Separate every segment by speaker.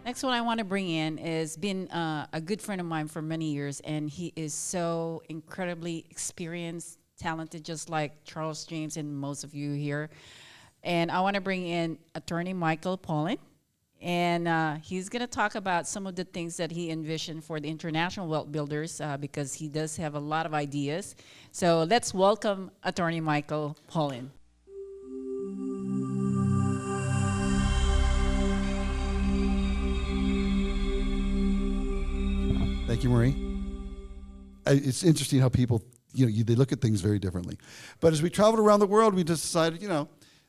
Speaker 1: Next one I want to bring in is been a good friend of mine for many years, and he is so incredibly experienced, talented, just like Charles James and most of you here. And I want to bring in Attorney Michael Polin, and he's going to talk about some of the things that he envisioned for the international wealth builders because he does have a lot of ideas. So let's welcome Attorney Michael Polin.
Speaker 2: Thank you, Marie. It's interesting how people, they look at things very differently. But as we traveled around the world, we just decided,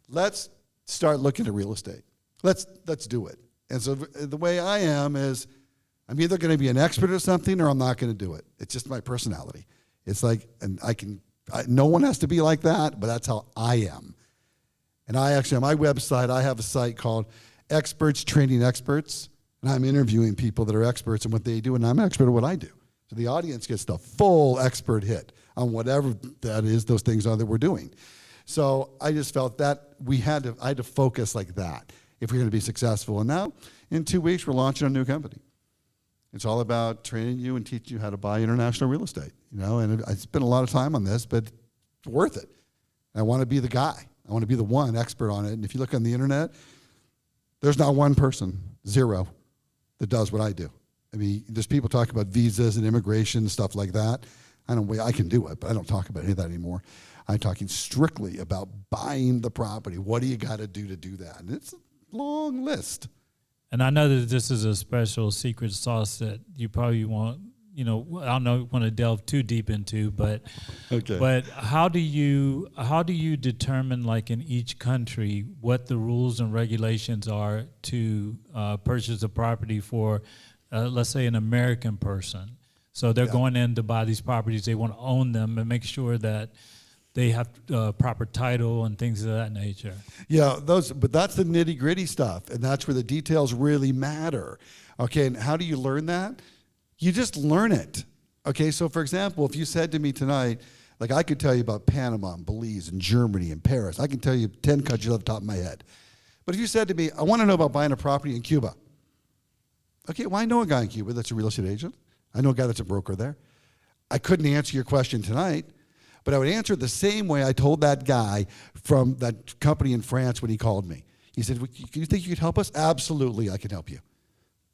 Speaker 2: let's start looking at real estate. Let's do it. And so the way I am is I'm either going to be an expert at something or I'm not going to do it. It's just my personality. It's like, and no one has to be like that, but that's how I am. And I actually, on my website, I have a site called Experts Training Experts. And I'm interviewing people that are experts in what they do, and I'm an expert at what I do. So the audience gets the full expert hit on whatever that is, those things are that we're doing. So I just felt that I had to focus like that if we're going to be successful. And now, in 2 weeks, we're launching a new company. It's all about training you and teaching you how to buy international real estate. And I spent a lot of time on this, but it's worth it. I want to be the guy. I want to be the one expert on it. And if you look on the internet, there's not one person, zero, that does what I do. I mean, there's people talking about visas and immigration and stuff like that. I can do it, but I don't talk about any of that anymore. I'm talking strictly about buying the property. What do you got to do that? And it's a long list.
Speaker 3: And I know that this is a special secret sauce that you probably want, I don't want to delve too deep into, but
Speaker 2: okay.
Speaker 3: But how do you determine, like in each country, what the rules and regulations are to purchase a property for, let's say, an American person? So they're going in to buy these properties, they want to own them and make sure that they have proper title and things of that nature.
Speaker 2: Yeah, but that's the nitty-gritty stuff, and that's where the details really matter. Okay, and how do you learn that? You just learn it. Okay, so for example, if you said to me tonight, like I could tell you about Panama and Belize and Germany and Paris. I can tell you 10 countries off the top of my head. But if you said to me, I want to know about buying a property in Cuba. Okay, well, I know a guy in Cuba that's a real estate agent. I know a guy that's a broker there. I couldn't answer your question tonight, but I would answer it the same way I told that guy from that company in France when he called me. He said, "Do you think you could help us?" Absolutely, I can help you.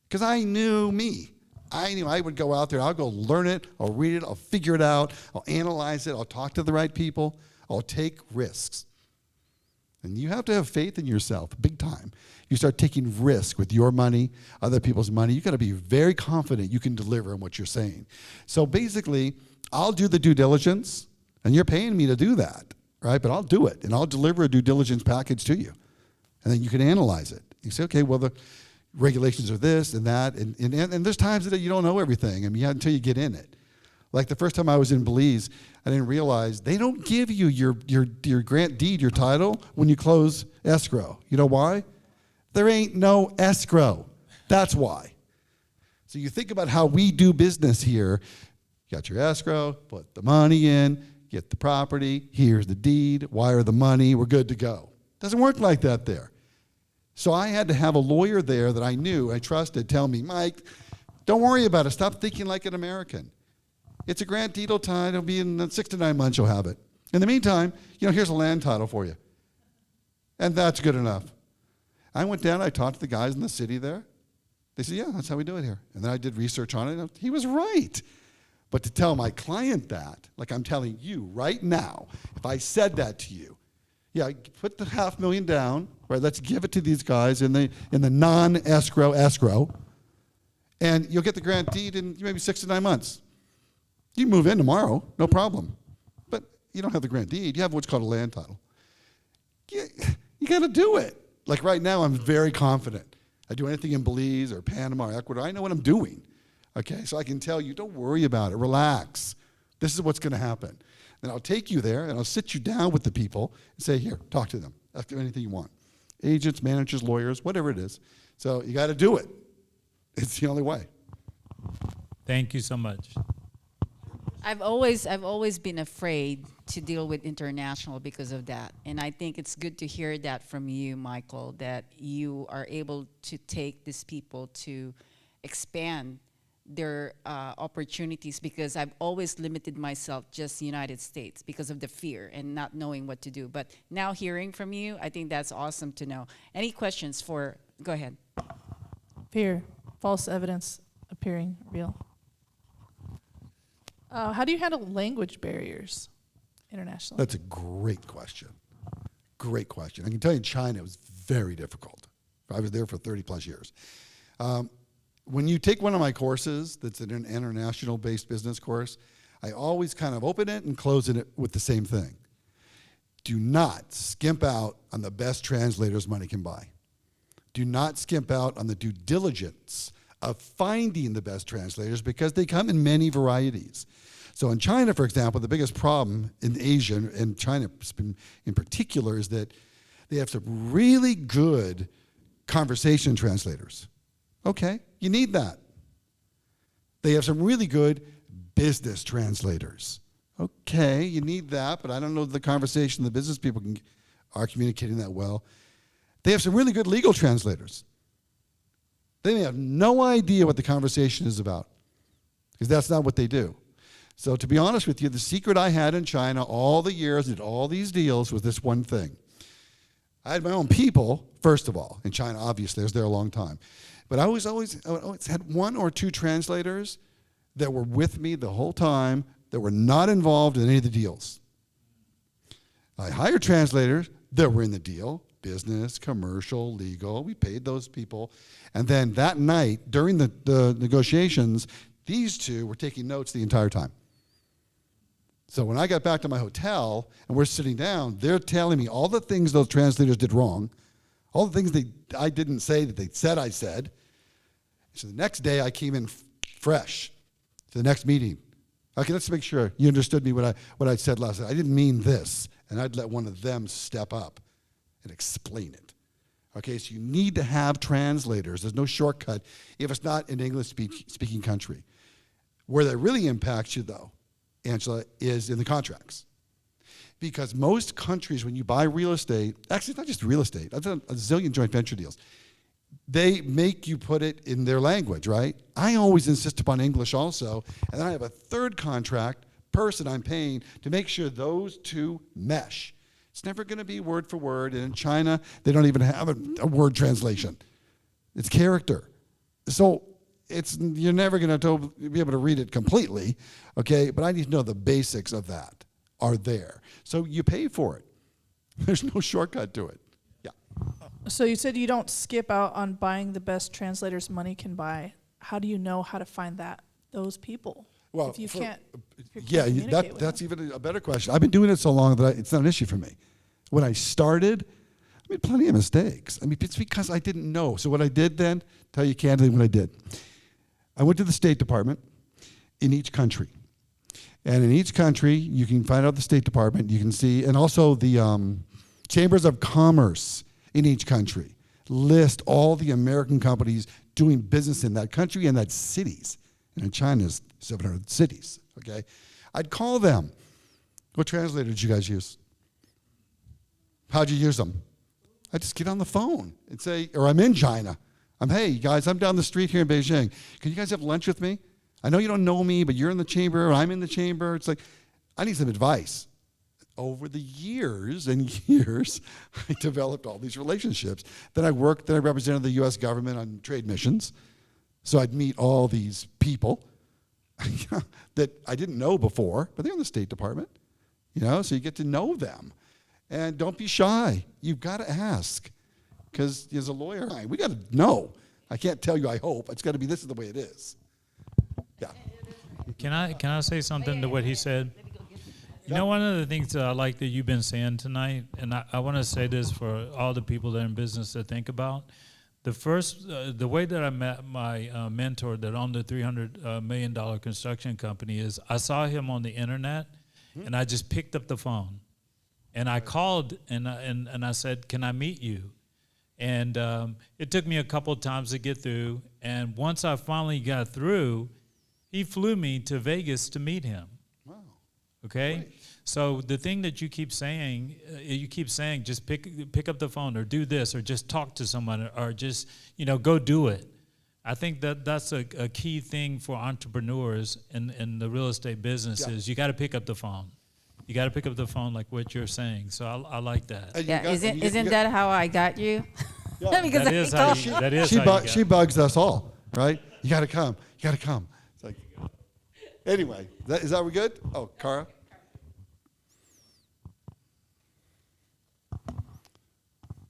Speaker 2: Because I knew me. I knew I would go out there, I'll go learn it, I'll read it, I'll figure it out, I'll analyze it, I'll talk to the right people, I'll take risks. And you have to have faith in yourself, big time. You start taking risk with your money, other people's money, you gotta be very confident you can deliver on what you're saying. So basically, I'll do the due diligence, and you're paying me to do that, right? But I'll do it, and I'll deliver a due diligence package to you. And then you can analyze it. You say, okay, well, the regulations are this and that, and there's times that you don't know everything. I mean, until you get in it. Like the first time I was in Belize, I didn't realize they don't give you your grant deed, your title, when you close escrow. You know why? There ain't no escrow. That's why. So you think about how we do business here. You got your escrow, put the money in, get the property, here's the deed, wire the money, we're good to go. Doesn't work like that there. So I had to have a lawyer there that I knew, I trusted, tell me, Mike, don't worry about it. Stop thinking like an American. It's a grant deed time. It'll be in 6 to 9 months you'll have it. In the meantime, here's a land title for you. And that's good enough. I went down, I talked to the guys in the city there. They said, yeah, that's how we do it here. And then I did research on it. He was right. But to tell my client that, like I'm telling you right now, if I said that to you, yeah, put the $500,000 down, right? Let's give it to these guys in the non-escrow escrow, and you'll get the grant deed in maybe 6 to 9 months. You move in tomorrow, no problem. But you don't have the grant deed. You have what's called a land title. You got to do it. Like right now, I'm very confident. I do anything in Belize or Panama or Ecuador, I know what I'm doing. Okay, so I can tell you, don't worry about it. Relax. This is what's going to happen. Then I'll take you there, and I'll sit you down with the people and say, here, talk to them. Ask them anything you want. Agents, managers, lawyers, whatever it is. So you got to do it. It's the only way.
Speaker 3: Thank you so much.
Speaker 1: I've always been afraid to deal with international because of that. And I think it's good to hear that from you, Michael, that you are able to take these people to expand their opportunities, because I've always limited myself just United States because of the fear and not knowing what to do. But now hearing from you, I think that's awesome to know. Any questions for, go ahead.
Speaker 4: Fear, false evidence appearing real. How do you handle language barriers internationally?
Speaker 2: That's a great question. Great question. I can tell you in China, it was very difficult. I was there for 30 plus years. When you take one of my courses that's an international-based business course, I always kind of open it and close it with the same thing. Do not skimp out on the best translators money can buy. Do not skimp out on the due diligence of finding the best translators, because they come in many varieties. So in China, for example, the biggest problem in Asia, and China in particular, is that they have some really good conversation translators. Okay, you need that. They have some really good business translators. Okay, you need that, but I don't know the conversation the business people are communicating that well. They have some really good legal translators. They may have no idea what the conversation is about, because that's not what they do. So to be honest with you, the secret I had in China all the years, did all these deals, was this one thing. I had my own people, first of all, in China, obviously. I was there a long time. But I always had one or two translators that were with me the whole time that were not involved in any of the deals. I hired translators that were in the deal, business, commercial, legal. We paid those people. And then that night, during the negotiations, these two were taking notes the entire time. So when I got back to my hotel and we're sitting down, they're telling me all the things those translators did wrong, all the things I didn't say that they said I said. So the next day I came in fresh to the next meeting. Okay, let's make sure you understood me what I said last night. I didn't mean this. And I'd let one of them step up and explain it. Okay, so you need to have translators. There's no shortcut if it's not an English-speaking country. Where that really impacts you, though, Angela, is in the contracts. Because most countries, when you buy real estate, actually it's not just real estate, I've done a zillion joint venture deals, they make you put it in their language, right? I always insist upon English also, and then I have a third contract person I'm paying to make sure those two mesh. It's never going to be word for word, and in China, they don't even have a word translation. It's character. So you're never going to be able to read it completely, okay? But I need to know the basics of that are there. So you pay for it. There's no shortcut to it. Yeah.
Speaker 4: So you said you don't skip out on buying the best translators money can buy. How do you know how to find those people?
Speaker 2: Well,
Speaker 4: if you can't
Speaker 2: yeah,
Speaker 4: communicate with
Speaker 2: that's
Speaker 4: them?
Speaker 2: even a better question. I've been doing it so long that it's not an issue for me. When I started, I made plenty of mistakes. I mean, it's because I didn't know. So what I did then, tell you candidly what I did. I went to the State Department in each country. And in each country, you can find out the State Department, you can see, and also the Chambers of Commerce in each country list all the American companies doing business in that country and that cities. And in China's 700 cities, okay? I'd call them. What translator did you guys use? How'd you use them? I just get on the phone and say, or I'm in China. Hey, guys, I'm down the street here in Beijing. Can you guys have lunch with me? I know you don't know me, but you're in the chamber, or I'm in the chamber. It's like, I need some advice. Over the years and years, I developed all these relationships. Then I represented the U.S. government on trade missions. So I'd meet all these people that I didn't know before, but they're in the State Department, so you get to know them. And don't be shy. You've got to ask. Because as a lawyer, we got to know. I can't tell you I hope. It's got to be this is the way it is. Yeah.
Speaker 3: Can I say something to what he said? One of the things that I like that you've been saying tonight, and I want to say this for all the people that are in business to think about. The way that I met my mentor that owned the $300 million construction company is I saw him on the internet, and I just picked up the phone, and I called and I said, "Can I meet you?" And it took me a couple of times to get through, and once I finally got through, he flew me to Vegas to meet him.
Speaker 2: Wow.
Speaker 3: Okay?
Speaker 2: Great.
Speaker 3: So the thing that you keep saying, just pick up the phone or do this or just talk to someone or just, go do it. I think that's a key thing for entrepreneurs in the real estate business is you got to pick up the phone. You got to pick up the phone like what you're saying. So I like that.
Speaker 1: Yeah, isn't that how I got you?
Speaker 2: Yeah.
Speaker 1: Because
Speaker 3: That is how you, that is how you got
Speaker 2: She bugs us all, right? You got to come. You got to come. It's like, anyway, is that we good? Oh, Cara?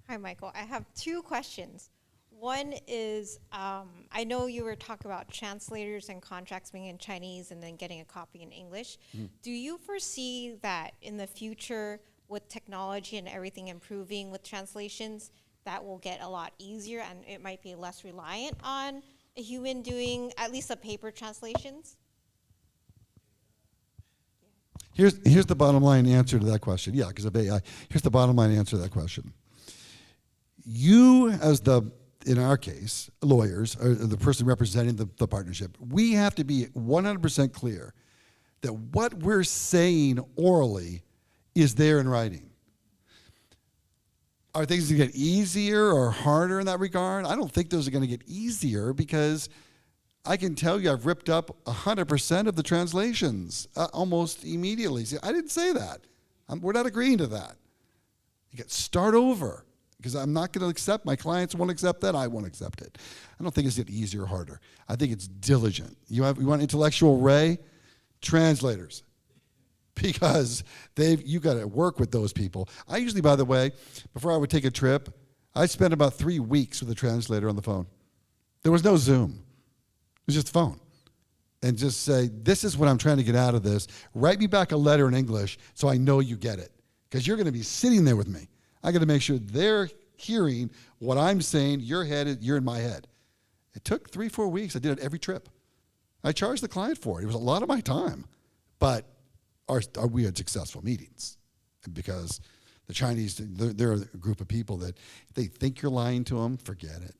Speaker 5: Hi, Michael. I have two questions. One is, I know you were talking about translators and contracts being in Chinese and then getting a copy in English. Do you foresee that in the future, with technology and everything improving with translations, that will get a lot easier and it might be less reliant on a human doing at least the paper translations?
Speaker 2: Here's the bottom line answer to that question. Yeah, because of AI. Here's the bottom line answer to that question. You, as in our case, lawyers, or the person representing the partnership, we have to be 100% clear that what we're saying orally is there in writing. Are things going to get easier or harder in that regard? I don't think those are going to get easier because I can tell you I've ripped up 100% of the translations almost immediately. See, I didn't say that. We're not agreeing to that. You got to start over. Because I'm not going to accept, my clients won't accept that, I won't accept it. I don't think it's getting easier or harder. I think it's diligent. You want intellectual Ray? Translators. Because you got to work with those people. I usually, by the way, before I would take a trip, I spent about 3 weeks with a translator on the phone. There was no Zoom. It was just phone. And just say, this is what I'm trying to get out of this. Write me back a letter in English so I know you get it. Because you're going to be sitting there with me. I got to make sure they're hearing what I'm saying. You're in my head. It took 3-4 weeks. I did it every trip. I charged the client for it. It was a lot of my time, but we had successful meetings because the Chinese, they're a group of people that if they think you're lying to them, forget it.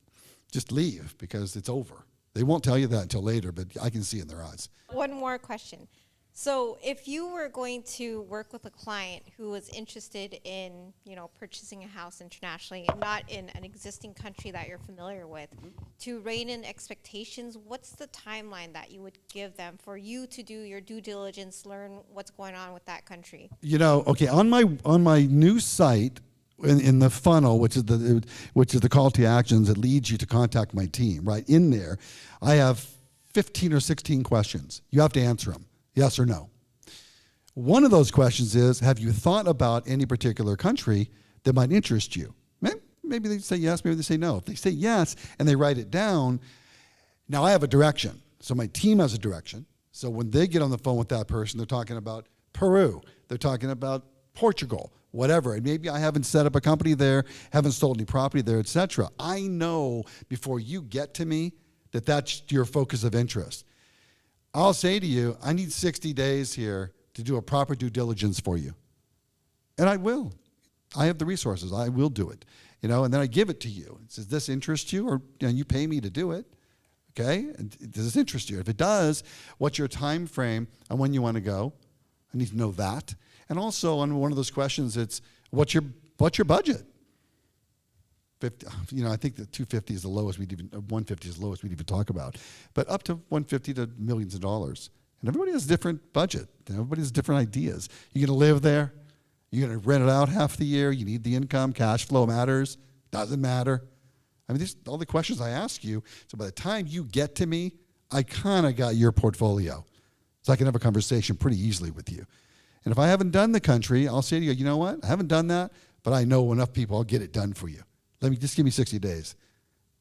Speaker 2: Just leave because it's over. They won't tell you that until later, but I can see in their eyes.
Speaker 5: One more question. So if you were going to work with a client who was interested in, purchasing a house internationally and not in an existing country that you're familiar with, to rein in expectations, what's the timeline that you would give them for you to do your due diligence, learn what's going on with that country?
Speaker 2: Okay, on my new site, in the funnel, which is the call to actions that leads you to contact my team, right in there, I have 15 or 16 questions. You have to answer them. Yes or no. One of those questions is, have you thought about any particular country that might interest you? Maybe they say yes, maybe they say no. If they say yes and they write it down, now I have a direction. So my team has a direction. So when they get on the phone with that person, they're talking about Peru, they're talking about Portugal, whatever. And maybe I haven't set up a company there, haven't sold any property there, etc. I know before you get to me that that's your focus of interest. I'll say to you, I need 60 days here to do a proper due diligence for you. And I will. I have the resources. I will do it. And then I give it to you. It says, does this interest you? Or you pay me to do it. Okay? And does this interest you? If it does, what's your time frame on when you want to go? I need to know that. And also on one of those questions, it's what's your budget? 50, I think that 250 is the lowest 150 is the lowest we'd even talk about. But up to 150 to millions of dollars. And everybody has a different budget. Everybody has different ideas. You're going to live there? You're going to rent it out half the year? You need the income? Cash flow matters? Doesn't matter? I mean, these all the questions I ask you. So by the time you get to me, I kind of got your portfolio. So I can have a conversation pretty easily with you. And if I haven't done the country, I'll say to you, you know what? I haven't done that, but I know enough people, I'll get it done for you. Just give me 60 days.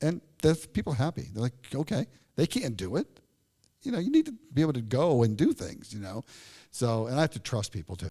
Speaker 2: And there's people happy. They're like, okay, they can't do it. You need to be able to go and do things, So, and I have to trust people too.